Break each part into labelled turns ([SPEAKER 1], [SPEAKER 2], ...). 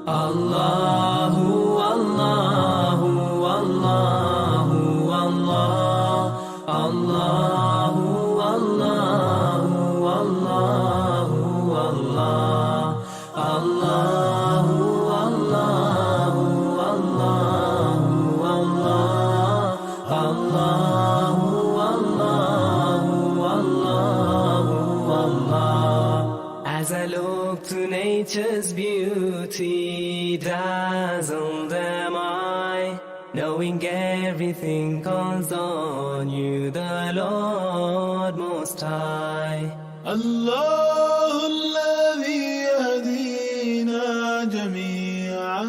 [SPEAKER 1] Allahu Allahu Allahu Allah Allahu Allahu Allahu Allah Allahu Allahu Allahu Allah Allahu Allahu Allahu Allah. As I look to nature's beauty, dazzled am I, knowing everything calls on you, the Lord Most High.
[SPEAKER 2] الله الذي يهدينا جميعا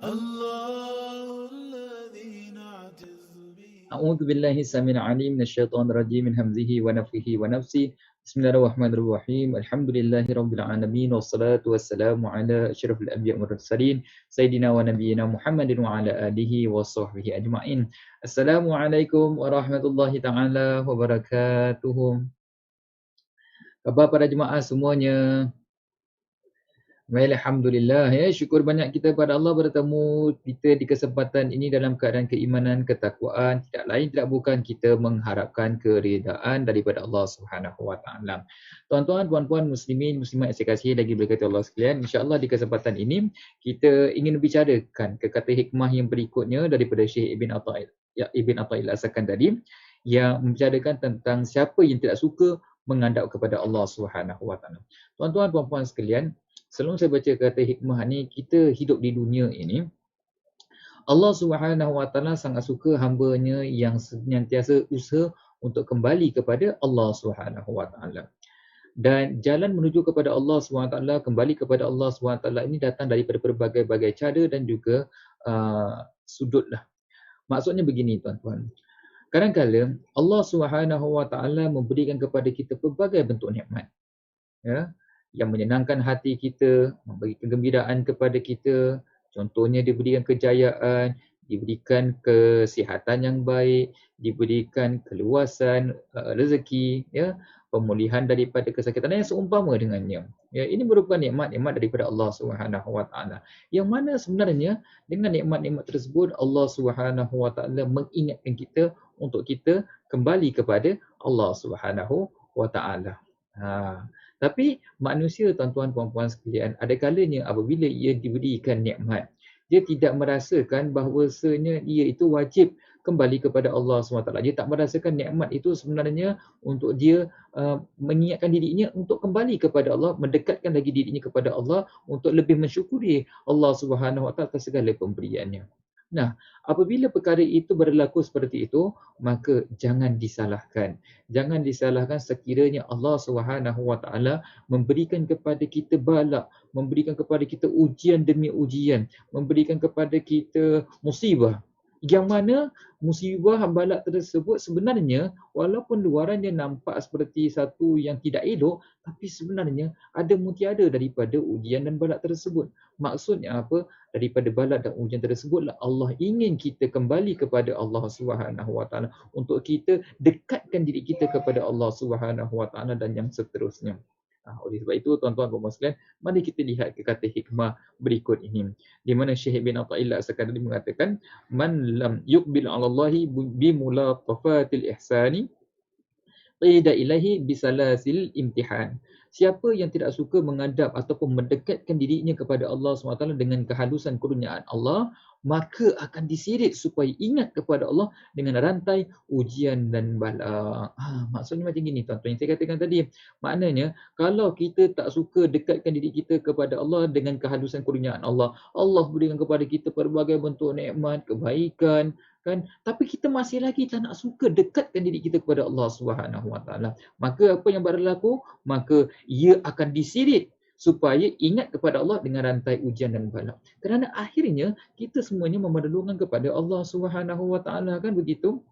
[SPEAKER 2] الله الذي نعتز به
[SPEAKER 3] أعوذ بالله السميع العليم من الشيطان الرجيم من همزه ونفخه ونفسه بسم الله الرحمن الرحيم الحمد لله رب العالمين والصلاة والسلام على أشرف الأنبياء والمرسلين سيدنا ونبينا محمد وعلى آله وصحبه أجمعين. Assalamualaikum warahmatullahi taala wabarakatuh. Khabar para jemaah semuanya? Alhamdulillah, ya, syukur banyak kita pada Allah bertemu kita di kesempatan ini dalam keadaan keimanan, ketakwaan, tidak lain tidak bukan kita mengharapkan keridaan daripada Allah Subhanahu Wa Taala. Tuan-tuan, puan-puan, muslimin, muslimat yang saya kasihi lagi berkata Allah sekalian, insya-Allah di kesempatan ini kita ingin bicarakan ke kata hikmah yang berikutnya daripada Syekh Ibn Athaillah As-Sakan tadi, yang membicarakan tentang siapa yang tidak suka menghadap kepada Allah Subhanahu Wa Taala. Tuan-tuan, puan-puan sekalian, sebelum saya baca kata hikmah ni, kita hidup di dunia ini, Allah Subhanahu Wa Taala sangat suka hamba-Nya yang senantiasa usaha untuk kembali kepada Allah Subhanahu Wa Taala. Dan jalan menuju kepada Allah Subhanahu Wa Taala, kembali kepada Allah Subhanahu Wa Taala ini datang daripada berbagai-bagai cara dan juga sudut lah. Maksudnya begini tuan-tuan. Kadang-kadang Allah Subhanahu Wa Taala memberikan kepada kita pelbagai bentuk nikmat. Ya, yang menyenangkan hati kita, memberi kegembiraan kepada kita. Contohnya diberikan kejayaan, diberikan kesihatan yang baik, diberikan keluasan rezeki, ya, pemulihan daripada kesakitan yang seumpama dengannya. Ya, ini merupakan nikmat-nikmat daripada Allah Subhanahu Wa Taala. Yang mana sebenarnya dengan nikmat-nikmat tersebut Allah Subhanahu Wa Taala mengingatkan kita untuk kita kembali kepada Allah Subhanahu Wa Taala. Tapi manusia, tuan-tuan puan-puan sekalian, ada kalanya apabila ia diberikan nikmat, dia tidak merasakan bahawasanya ia itu wajib kembali kepada Allah SWT. Dia tak merasakan nikmat itu sebenarnya untuk dia mengingatkan dirinya untuk kembali kepada Allah, mendekatkan lagi dirinya kepada Allah untuk lebih mensyukuri Allah Subhanahu Wa Taala atas segala pemberiannya. Nah, apabila perkara itu berlaku seperti itu, maka jangan disalahkan. Jangan disalahkan sekiranya Allah Subhanahu Wa Taala memberikan kepada kita bala, memberikan kepada kita ujian demi ujian, memberikan kepada kita musibah. Yang mana musibah bala tersebut sebenarnya walaupun luarannya nampak seperti satu yang tidak elok, tapi sebenarnya ada mutiara daripada ujian dan bala tersebut. Maksudnya apa? Daripada bala dan ujian tersebutlah Allah ingin kita kembali kepada Allah Subhanahu Wa Taala untuk kita dekatkan diri kita kepada Allah Subhanahu Wa Taala dan yang seterusnya. Oleh sebab itu, tuan-tuan dan puan sekalian, mari kita lihat ke kata hikmah berikut ini. Di mana Syekh Ibn Athaillah As-Sakan tadi mengatakan, "Man lam yuqbil 'ala Allahi bi mulatafatil ihsani, qida ilahi bisalasil imtihan." Siapa yang tidak suka menghadap ataupun mendekatkan dirinya kepada Allah SWT dengan kehalusan kurniaan Allah, maka akan disirit supaya ingat kepada Allah dengan rantai ujian dan bala. Maksudnya macam gini tuan-tuan, yang saya katakan tadi. Maknanya, kalau kita tak suka dekatkan diri kita kepada Allah dengan kehalusan kurniaan Allah, Allah berikan kepada kita pelbagai bentuk nikmat, kebaikan, kan? Tapi kita masih lagi tak nak suka dekatkan diri kita kepada Allah Subhanahu Wa Taala. Maka apa yang berlaku? Maka ia akan disirit supaya ingat kepada Allah dengan rantai ujian dan bala. Kerana akhirnya kita semuanya memerlukan kepada Allah Subhanahu Wa Taala, kan begitu?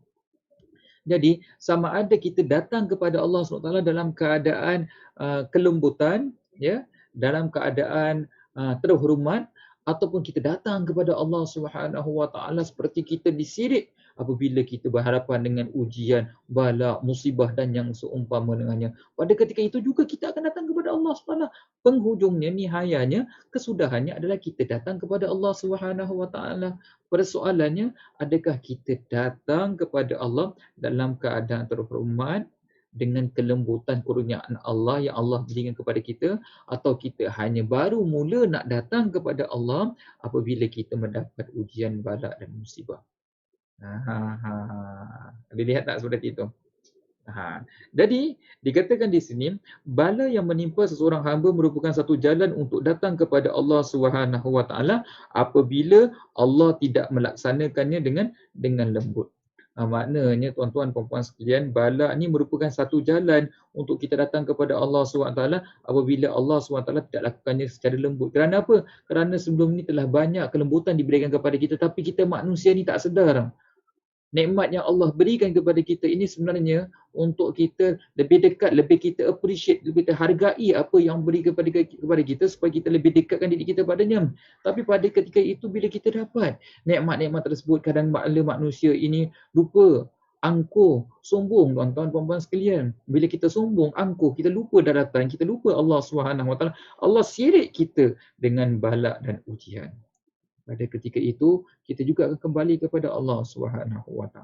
[SPEAKER 3] Jadi sama ada kita datang kepada Allah SWT dalam keadaan kelembutan, ya, dalam keadaan terhormat, ataupun kita datang kepada Allah Subhanahu Wa Taala seperti kita disirit apabila kita berhadapan dengan ujian, bala, musibah dan yang seumpama dengannya. Pada ketika itu juga kita akan datang kepada Allah SWT. Penghujungnya, nihayanya, kesudahannya adalah kita datang kepada Allah SWT. Persoalannya, adakah kita datang kepada Allah dalam keadaan terhormat, dengan kelembutan kurniaan Allah yang Allah berikan kepada kita, atau kita hanya baru mula nak datang kepada Allah apabila kita mendapat ujian, bala dan musibah. Ada lihat tak seperti itu? Jadi dikatakan di sini, bala yang menimpa seseorang hamba merupakan satu jalan untuk datang kepada Allah SWT apabila Allah tidak melaksanakannya dengan lembut. Maknanya tuan-tuan puan-puan sekalian, bala ni merupakan satu jalan untuk kita datang kepada Allah SWT apabila Allah SWT tidak lakukannya secara lembut. Kerana apa? Kerana sebelum ni telah banyak kelembutan diberikan kepada kita, tapi kita manusia ni tak sedar. Nikmat yang Allah berikan kepada kita ini sebenarnya untuk kita lebih dekat, lebih kita appreciate, lebih kita hargai apa yang beri kepada kita supaya kita lebih dekatkan diri kita padanya. Tapi pada ketika itu bila kita dapat nikmat-nikmat tersebut, kadang manusia ini lupa, angkuh, sombong tuan-tuan puan-puan sekalian. Bila kita sombong, angkuh, kita lupa daratan, kita lupa Allah SWT. Allah sirik kita dengan bala dan ujian. Pada ketika itu, kita juga akan kembali kepada Allah SWT.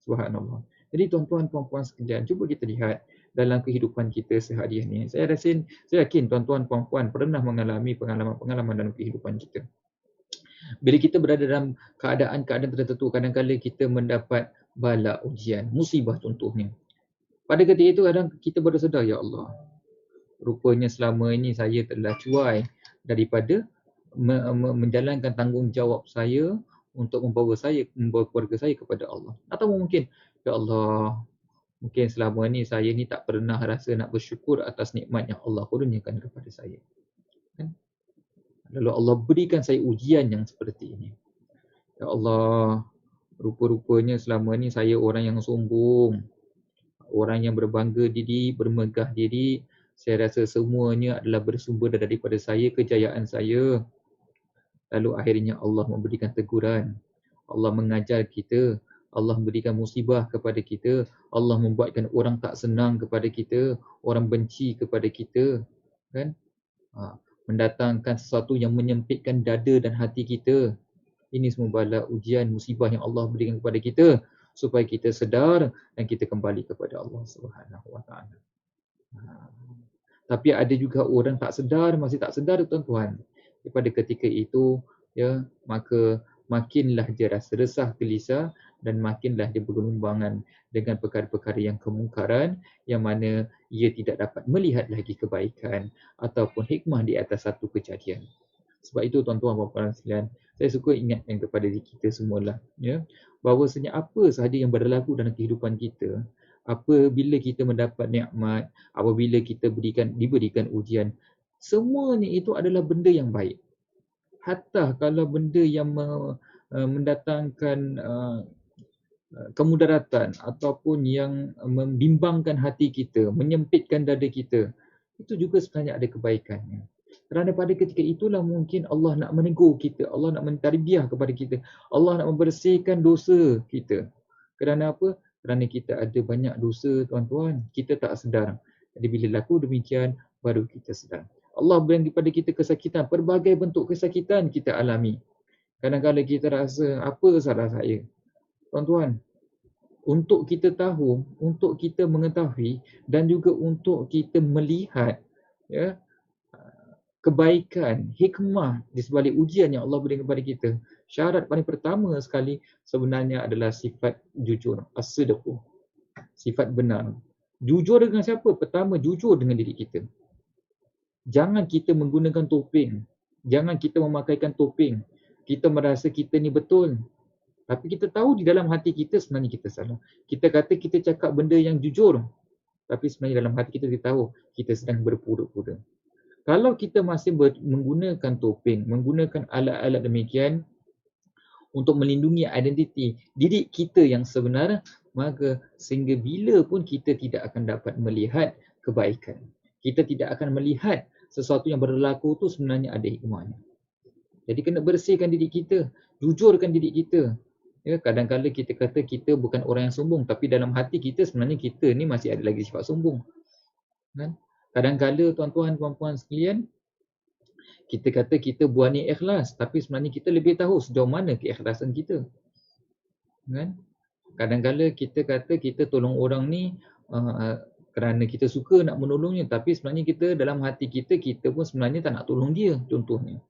[SPEAKER 3] Subhanallah. Jadi tuan-tuan, puan-puan sekalian, cuba kita lihat dalam kehidupan kita seharian ini. Saya yakin tuan-tuan, puan-puan pernah mengalami pengalaman-pengalaman dalam kehidupan kita. Bila kita berada dalam keadaan-keadaan tertentu, kadang-kadang kita mendapat bala, ujian, musibah contohnya. Pada ketika itu, kadang kita baru sedar, ya Allah, rupanya selama ini saya telah cuai daripada menjalankan tanggungjawab saya untuk membawa keluarga saya kepada Allah. Atau mungkin, ya Allah, mungkin selama ni saya ni tak pernah rasa nak bersyukur atas nikmat yang Allah kurniakan kepada saya. Kan? Lalu Allah berikan saya ujian yang seperti ini. Ya Allah, rupa-rupanya selama ni saya orang yang sombong, orang yang berbangga diri, bermegah diri. Saya rasa semuanya adalah bersumber daripada saya, kejayaan saya. Lalu akhirnya Allah memberikan teguran. Allah mengajar kita. Allah memberikan musibah kepada kita. Allah membuatkan orang tak senang kepada kita. Orang benci kepada kita. Kan? Mendatangkan sesuatu yang menyempitkan dada dan hati kita. Ini semua bala, ujian, musibah yang Allah berikan kepada kita. Supaya kita sedar dan kita kembali kepada Allah SWT. Tapi ada juga orang tak sedar, masih tak sedar tuan-tuan. Pada ketika itu, ya, maka makinlah dia rasa resah, gelisah dan makinlah dia bergelumbangan dengan perkara-perkara yang kemungkaran yang mana ia tidak dapat melihat lagi kebaikan ataupun hikmah di atas satu kejadian. Sebab itu tuan-tuan dan puan-puan sekalian, saya suka ingatkan kepada diri kita semualah, ya, bahawasanya apa sahaja yang berlaku dalam kehidupan kita, apabila kita mendapat nikmat, apabila kita diberikan ujian, semuanya itu adalah benda yang baik. Hatta kalau benda yang mendatangkan kemudaratan ataupun yang membimbangkan hati kita, menyempitkan dada kita, itu juga sebenarnya ada kebaikannya. Kerana pada ketika itulah mungkin Allah nak menegur kita, Allah nak mentarbiah kepada kita, Allah nak membersihkan dosa kita. Kerana apa? Kerana kita ada banyak dosa tuan-tuan, kita tak sedar. Jadi bila laku demikian, baru kita sedar. Allah beri kepada kita kesakitan, pelbagai bentuk kesakitan kita alami. Kadang-kadang kita rasa, apa salah saya? Tuan-tuan, untuk kita tahu, untuk kita mengetahui dan juga untuk kita melihat, ya, kebaikan, hikmah di sebalik ujian yang Allah beri kepada kita, syarat paling pertama sekali sebenarnya adalah sifat jujur, as-sidqu, sifat benar. Jujur dengan siapa? Pertama, jujur dengan diri kita. Jangan kita menggunakan topeng. Jangan kita memakaikan topeng. Kita merasa kita ni betul. Tapi kita tahu di dalam hati kita sebenarnya kita salah. Kita kata kita cakap benda yang jujur. Tapi sebenarnya dalam hati kita tahu kita sedang berpura-pura. Kalau kita masih menggunakan topeng, menggunakan alat-alat demikian untuk melindungi identiti diri kita yang sebenar, maka sehingga bila pun kita tidak akan dapat melihat kebaikan. Kita tidak akan melihat sesuatu yang berlaku itu sebenarnya ada hikmahnya. Jadi kena bersihkan diri kita, jujurkan diri kita. Ya, kadang-kadang kita kata kita bukan orang yang sombong, tapi dalam hati kita sebenarnya kita ni masih ada lagi sifat sombong. Kan? Kadang-kadang tuan-tuan, puan-puan sekalian, kita kata kita buat ni ikhlas, tapi sebenarnya kita lebih tahu sejauh mana keikhlasan kita. Kan? Kadang-kadang kita kata kita tolong orang ni kerana kita suka nak menolongnya, tapi sebenarnya kita dalam hati kita, kita pun sebenarnya tak nak tolong dia, contohnya.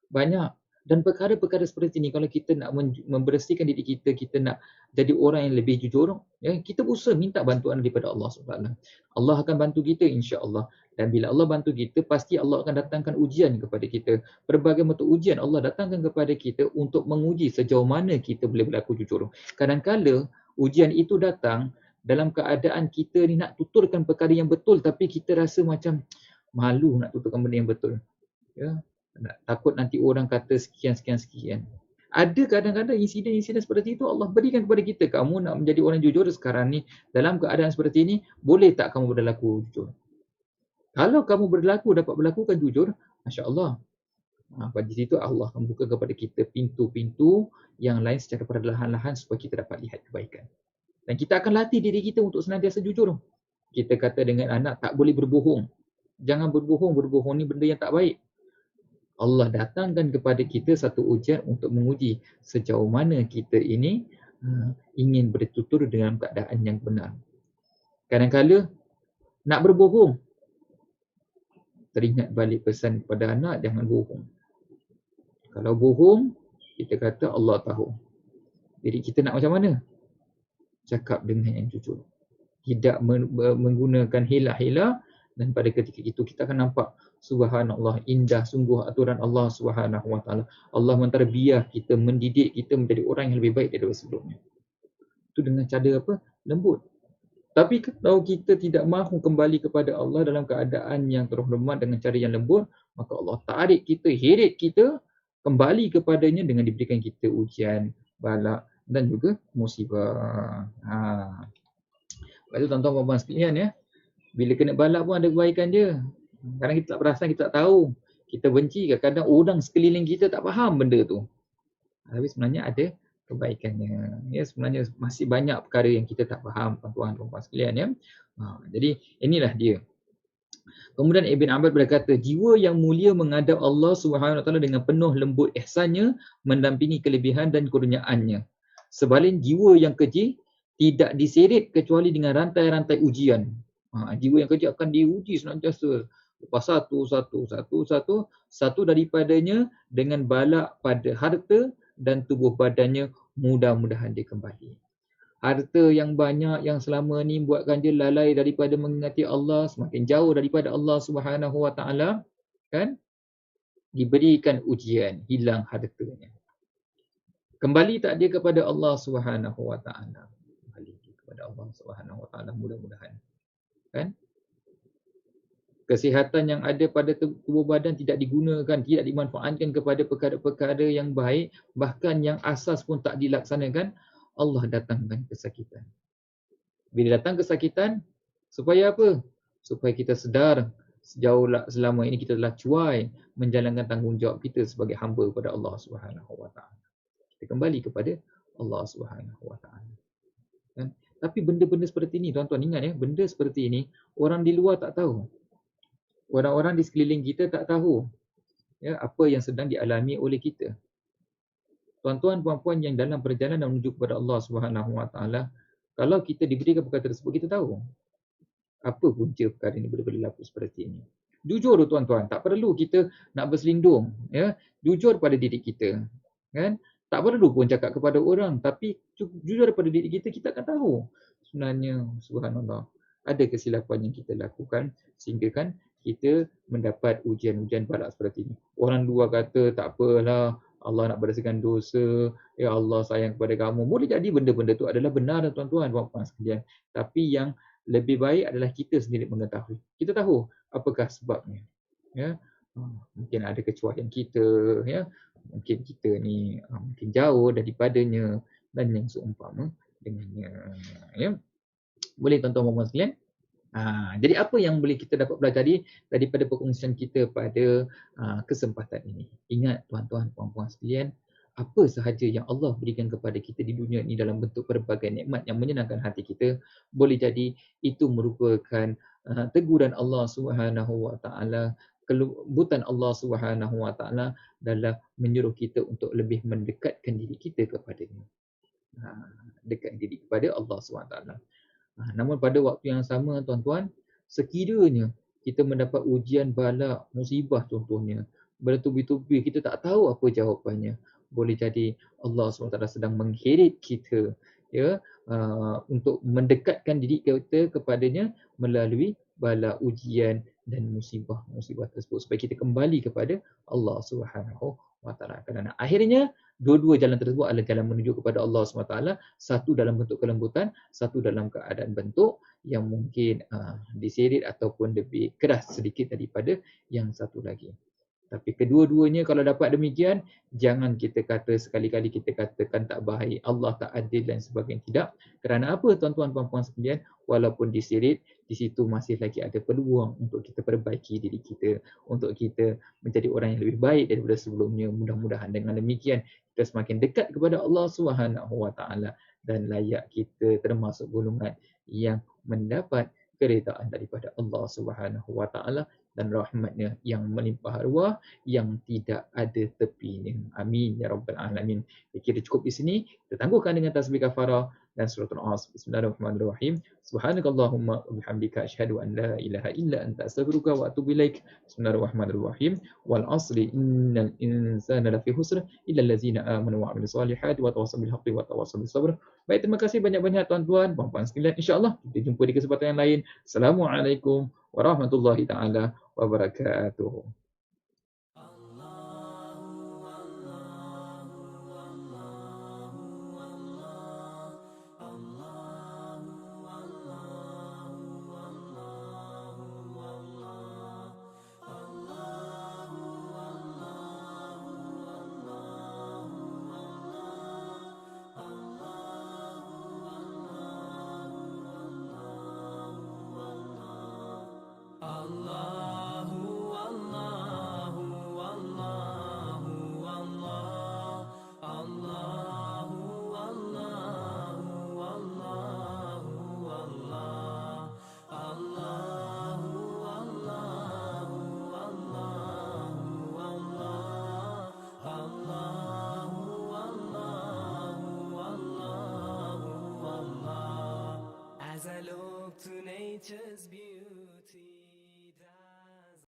[SPEAKER 3] Banyak. Dan perkara-perkara seperti ini, kalau kita nak membersihkan diri kita, kita nak jadi orang yang lebih jujur, ya, kita berusaha minta bantuan daripada Allah SWT. Allah akan bantu kita, insya-Allah. Dan bila Allah bantu kita, pasti Allah akan datangkan ujian kepada kita. Berbagai bentuk ujian Allah datangkan kepada kita untuk menguji sejauh mana kita boleh berlaku jujur. Kadang-kala ujian itu datang dalam keadaan kita ni nak tuturkan perkara yang betul, tapi kita rasa macam malu nak tuturkan benda yang betul. Ya, takut nanti orang kata sekian. Ada kadang-kadang insiden-insiden seperti itu Allah berikan kepada kita. Kamu nak menjadi orang jujur sekarang ni, dalam keadaan seperti ini, boleh tak kamu berlaku jujur? Kalau kamu dapat berlakukan jujur, Masya Allah. Pada situ Allah akan buka kepada kita pintu-pintu yang lain secara perlahan-lahan supaya kita dapat lihat kebaikan. Dan kita akan latih diri kita untuk senantiasa jujur. Kita kata dengan anak, tak boleh berbohong. Jangan berbohong ni benda yang tak baik. Allah datangkan kepada kita satu ujian untuk menguji sejauh mana kita ini ingin bertutur dengan keadaan yang benar. Kadang-kala nak berbohong, teringat balik pesan kepada anak, jangan bohong. Kalau bohong, kita kata Allah tahu. Jadi kita nak macam mana? Cakap dengan yang jujur. Tidak menggunakan hilah-hilah, dan pada ketika itu kita akan nampak subhanallah, indah sungguh aturan Allah Subhanahu Wa Taala. Allah mentarbiah kita, mendidik kita menjadi orang yang lebih baik daripada sebelumnya. Itu dengan cara apa? Lembut. Tapi kalau kita tidak mahu kembali kepada Allah dalam keadaan yang terhormat dengan cara yang lembut, maka Allah tarik kita, heret kita kembali kepadanya dengan diberikan kita ujian, bala dan juga musibah. Lepas tu tuan-tuan puan-puan sekalian, ya, bila kena bala pun ada kebaikan dia. Kadang kita tak perasan, kita tak tahu. Kita benci, kadang-kadang orang sekeliling kita tak faham benda tu. Tapi sebenarnya ada kebaikannya. Ya, sebenarnya masih banyak perkara yang kita tak faham, tuan-tuan dan puan sekalian, ya. Jadi inilah dia. Kemudian Ibn Abbas berkata, jiwa yang mulia menghadap Allah Subhanahu Wa Taala dengan penuh lembut ihsannya, mendampingi kelebihan dan kurniaannya. Sebaliknya jiwa yang keji tidak diseret kecuali dengan rantai-rantai ujian. Jiwa yang keji akan diuji senantiasa. Lepas satu daripadanya dengan bala pada harta dan tubuh badannya, mudah-mudahan dia kembali. Harta yang banyak yang selama ni buatkan dia lalai daripada mengingati Allah, semakin jauh daripada Allah Subhanahu Wa Taala, kan? Diberikan ujian, hilang hartanya. Kembali tak dia kepada Allah Subhanahu Wa Taala. Kembali kepada Allah Subhanahu Wa Taala, mudah-mudahan. Kan? Kesihatan yang ada pada tubuh badan tidak digunakan, tidak dimanfaatkan kepada perkara-perkara yang baik, bahkan yang asas pun tak dilaksanakan, Allah datangkan kesakitan. Bila datang kesakitan, supaya apa? Supaya kita sedar selama ini kita telah cuai menjalankan tanggungjawab kita sebagai hamba kepada Allah Subhanahu Wa Taala. Kita kembali kepada Allah Subhanahu Wa Taala. Kan? Tapi benda-benda seperti ini, tuan-tuan ingat, ya, benda seperti ini orang di luar tak tahu. Orang-orang di sekeliling kita tak tahu, ya, apa yang sedang dialami oleh kita. Tuan-tuan, puan-puan yang dalam perjalanan menuju kepada Allah Subhanahu Wa Taala, kalau kita diberikan perkara tersebut, kita tahu apa punca perkara ini boleh berlaku seperti ini. Jujur, tuan-tuan, tak perlu kita nak berselindung, ya. Jujur pada diri kita, kan? Tak perlu pun cakap kepada orang, tapi jujur pada diri kita, kita akan tahu sebenarnya, subhanallah, ada kesilapan yang kita lakukan sehingga kan kita mendapat ujian-ujian balak seperti ini. Orang luar kata tak apalah, Allah nak bersihkan dosa, ya Allah sayang kepada kamu. Boleh jadi benda-benda tu adalah benar, tuan-tuan, puan-puan sekalian. Tapi yang lebih baik adalah kita sendiri mengetahui. Kita tahu apakah sebabnya. Ya, mungkin ada kecuaian kita, ya. Mungkin kita ni mungkin jauh daripadanya dan yang seumpama dengannya. Ya. Boleh, tuan-tuan, puan-puan sekalian? Jadi apa yang boleh kita dapat pelajari daripada perkongsian kita pada kesempatan ini? Ingat, tuan-tuan, puan-puan sekalian, apa sahaja yang Allah berikan kepada kita di dunia ini dalam bentuk berbagai nikmat yang menyenangkan hati kita, boleh jadi itu merupakan teguran Allah Subhanahu Wa Taala, kelembutan Allah Subhanahu Wa Taala dalam menyuruh kita untuk lebih mendekatkan diri kita kepadanya. Dekat diri kepada Allah SWT. Namun pada waktu yang sama tuan-tuan, sekiranya kita mendapat ujian bala, musibah contohnya, bertubi-tubi kita tak tahu apa jawapannya, boleh jadi Allah SWT sedang mengheret kita, ya, untuk mendekatkan diri kita kepadanya melalui bala ujian dan musibah-musibah tersebut supaya kita kembali kepada Allah Subhanahu Wa Taala. Kerana akhirnya dua-dua jalan tersebut adalah jalan menuju kepada Allah SWT, satu dalam bentuk kelembutan, satu dalam keadaan bentuk yang mungkin diseret ataupun lebih keras sedikit daripada yang satu lagi. Tapi kedua-duanya kalau dapat demikian, jangan kita kata sekali-kali kita katakan tak baik, Allah tak adil dan sebagainya. Tidak. Kerana apa tuan-tuan puan-puan sekalian? Walaupun diseret, di situ masih lagi ada peluang untuk kita perbaiki diri kita, untuk kita menjadi orang yang lebih baik daripada sebelumnya. Mudah-mudahan dengan demikian kita semakin dekat kepada Allah Subhanahu Wa Taala dan layak kita termasuk golongan yang mendapat keredaan daripada Allah Subhanahu Wa Taala dan rahmatnya yang melimpah ruah yang tidak ada tepinya. Amin ya rabbal alamin. Kira cukup di sini. Kita tangguhkan dengan tasbih kafarah dan suratul As. Bismillahirrahmanirrahim. Subhanakallahumma wa bihamdika asyhadu an la ilaha illa anta astaghfiruka wa atubu ilaik. Bismillahirrahmanirrahim. Wal asri innal insana lafi khusr illa allazina amanu wa amilus solihati wa tawassaw bil haqqi wa tawassaw bis sabr. Baik, terima kasih banyak-banyak tuan-tuan, puan-puan sekalian. Insya-Allah kita jumpa di kesempatan yang lain. Assalamualaikum warahmatullahi taala wabarakatuh.
[SPEAKER 1] As I look to nature's beauty